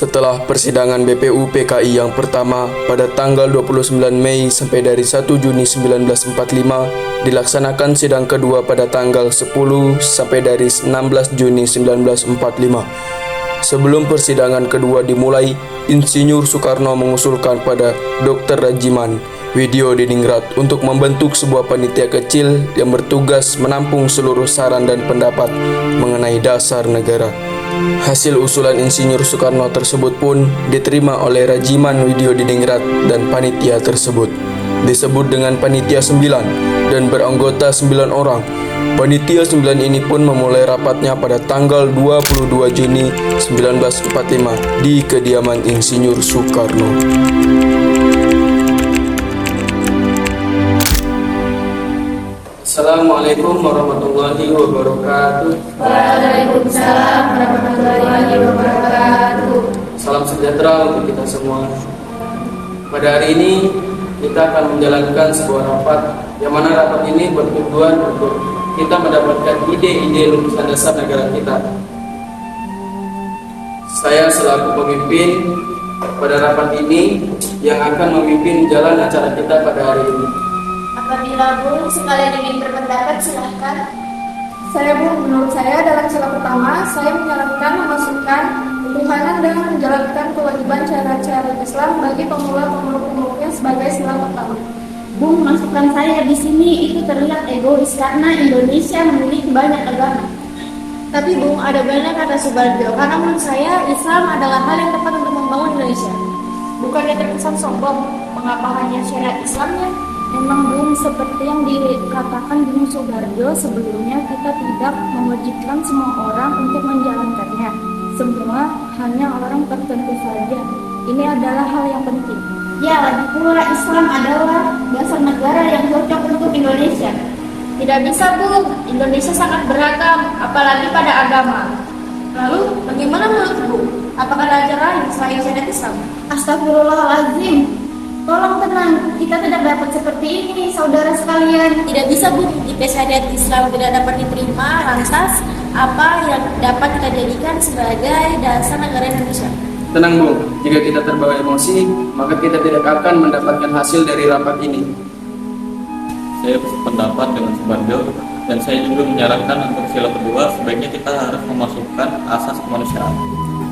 Setelah persidangan BPU PKI yang pertama pada tanggal 29 Mei sampai dari 1 Juni 1945, dilaksanakan sidang kedua pada tanggal 10 sampai dari 16 Juni 1945. Sebelum persidangan kedua dimulai, Insinyur Soekarno mengusulkan pada Dr. Rajiman Widyodiningrat untuk membentuk sebuah panitia kecil yang bertugas menampung seluruh saran dan pendapat mengenai dasar negara. Hasil usulan Insinyur Soekarno tersebut pun diterima oleh Rajiman Widyodiningrat dan panitia tersebut. Disebut dengan Panitia 9 dan beranggota 9 orang. Panitia 9 ini pun memulai rapatnya pada tanggal 22 Juni 1945 di kediaman Insinyur Soekarno. Assalamualaikum warahmatullahi wabarakatuh. Waalaikumsalam warahmatullahi wabarakatuh. Salam sejahtera untuk kita semua. Pada hari ini kita akan menjalankan sebuah rapat, yang mana rapat ini bertujuan untuk kita mendapatkan ide-ide lulusan dasar negara kita. Saya selaku pemimpin pada rapat ini yang akan memimpin jalan acara kita pada hari ini. Apabila Bung sekalian ingin berpendapat, silahkan. Saya Bung, menurut saya dalam sila pertama, saya menyarankan memasukkan ketuhanan dengan menjalankan kewajiban syariat Islam bagi pemula-pemuluknya sebagai sila pertama. Bung, masukan saya di sini itu terlihat egois karena Indonesia memiliki banyak agama. Tapi Bung, ada banyak kata Subagio, karena menurut saya Islam adalah hal yang tepat untuk membangun Indonesia. Bukannya terkesan sombong, mengapa hanya syariat Islamnya? Memang Bung, seperti yang dikatakan Bung Soeharto sebelumnya, kita tidak mewajibkan semua orang untuk menjalankannya. Semua hanya orang tertentu saja. Ini adalah hal yang penting. Ya, lagi pula Islam adalah dasar negara yang cocok untuk Indonesia. Tidak bisa Bung, Indonesia sangat beragam, apalagi pada agama. Lalu, bagaimana menurut Bung? Apakah ada ajaran lain selain syariat Islam? Astagfirullahaladzim. Tolong tenang, kita tidak dapat seperti ini, saudara sekalian. Tidak bisa Bung, jika syariat Islam tidak dapat diterima, lantas apa yang dapat kita jadikan sebagai dasar negara Indonesia? Tenang Bung, jika kita terbawa emosi, maka kita tidak akan mendapatkan hasil dari rapat ini. Saya berpendapat dengan Soeharto dan saya juga menyarankan untuk sila kedua sebaiknya kita harus memasukkan asas kemanusiaan.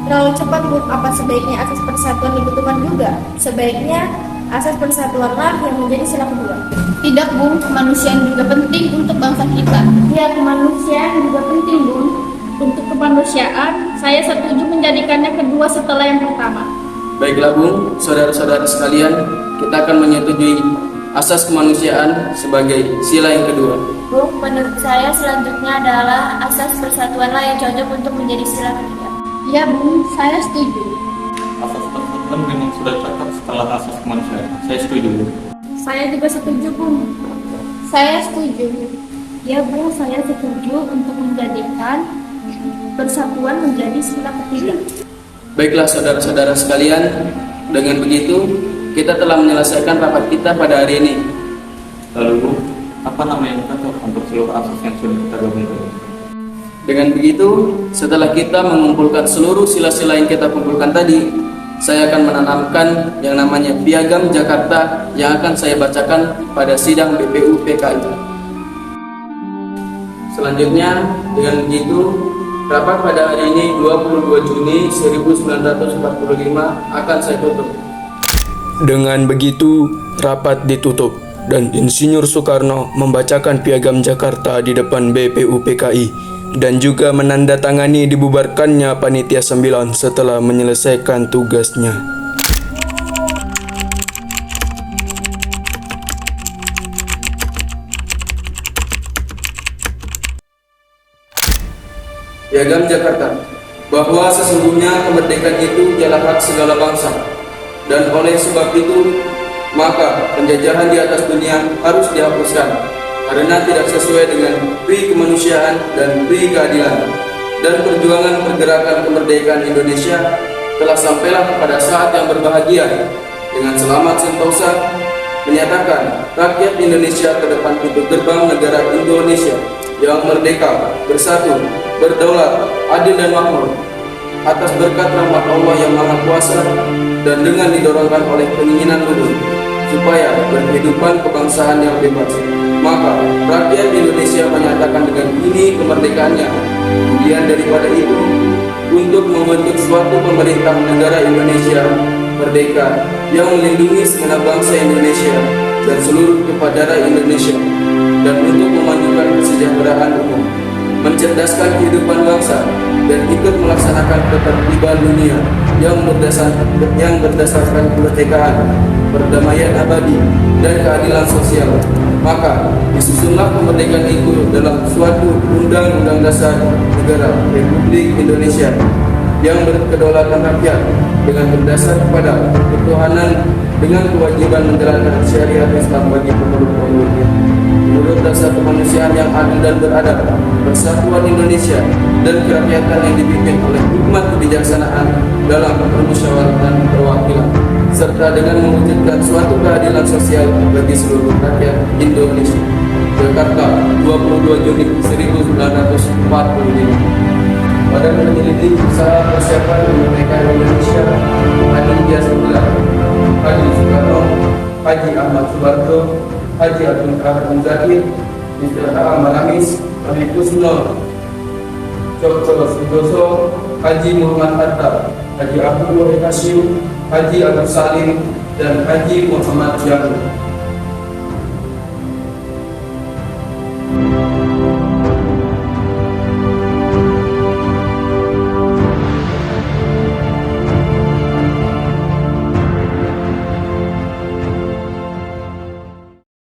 Terlalu cepat Bung, apa sebaiknya asas persatuan dibutuhkan juga? Sebaiknya asas persatuanlah yang menjadi sila kedua. Tidak Bung, kemanusiaan juga penting untuk bangsa kita. Ya, kemanusiaan juga penting Bung. Untuk kemanusiaan, saya setuju menjadikannya kedua setelah yang pertama. Baiklah Bung, saudara-saudara sekalian, kita akan menyetujui asas kemanusiaan sebagai sila yang kedua. Bung, menurut saya selanjutnya adalah asas persatuanlah yang cocok untuk menjadi sila ketiga. Ya Bung, saya setuju. Asas persatuan memang sudah cocok setelah asas kemanusiaan. Saya setuju. Saya juga setuju Bung. Saya setuju. Ya Bung, saya setuju untuk menjadikan persatuan menjadi sila ketiga. Baiklah saudara-saudara sekalian, dengan begitu kita telah menyelesaikan rapat kita pada hari ini. Lalu, apa nama yang cocok untuk seluruh asas yang sudah kita gabungkan? Dengan begitu, setelah kita mengumpulkan seluruh sila-sila yang kita kumpulkan tadi, saya akan menanamkan yang namanya Piagam Jakarta yang akan saya bacakan pada sidang BPU PKI. Selanjutnya, dengan begitu, rapat pada hari ini 22 Juni 1945 akan saya tutup. Dengan begitu, rapat ditutup dan Insinyur Soekarno membacakan Piagam Jakarta di depan BPU PKI dan juga menandatangani dibubarkannya Panitia 9 setelah menyelesaikan tugasnya. Piagam Jakarta, bahwa sesungguhnya kemerdekaan itu ialah hak segala bangsa, dan oleh sebab itu maka penjajahan di atas dunia harus dihapuskan karena tidak sesuai dengan pri kemanusiaan dan pri keadilan, dan perjuangan pergerakan kemerdekaan Indonesia telah sampailah pada saat yang berbahagia dengan selamat sentosa menyatakan rakyat Indonesia ke depan pintu gerbang negara Indonesia yang merdeka, bersatu, berdaulat, adil dan makmur. atas berkat rahmat Allah yang Maha Kuasa dan dengan didorongkan oleh keinginan luhur supaya berkehidupan kebangsaan yang bebas, maka rakyat Indonesia menyatakan dengan ini kemerdekaannya. Kemudian daripada itu, untuk membentuk suatu pemerintah negara Indonesia merdeka yang melindungi segenap bangsa Indonesia dan seluruh kepala daerah Indonesia, dan untuk memajukan kesejahteraan umum, mencerdaskan kehidupan bangsa, dan ikut melaksanakan ketertiban dunia yang berdasarkan kemerdekaan, perdamaian abadi, dan keadilan sosial. Maka disusunlah kemerdekaan itu dalam suatu Undang-Undang Dasar Negara Republik Indonesia yang berkedaulatan rakyat dengan berdasar pada ketuhanan dengan kewajiban menjalankan syariat Islam bagi pemeluk-pemeluknya menurut dasar kemanusiaan yang adil dan beradab, persatuan Indonesia, dan kerakyatan yang dipimpin oleh hikmat kebijaksanaan dalam permusyawaratan perwakilan, serta dengan mewujudkan suatu keadilan sosial bagi seluruh rakyat Indonesia. Jakarta, 22 Juni 1945. Badan Penyelidik Usaha Persiapan Kemerdekaan Indonesia, Panitia 9, Haji Soekarno, Haji Ahmad Subarto, Haji Abdul Kahar Muzakir, Mr. A. Maramis, Habib Kusno, Cokro Sudoso, Haji Muhammad Hatta, Haji Abdul Wahid Hashim, Haji Agus Salim, dan Haji Muhammad Janu.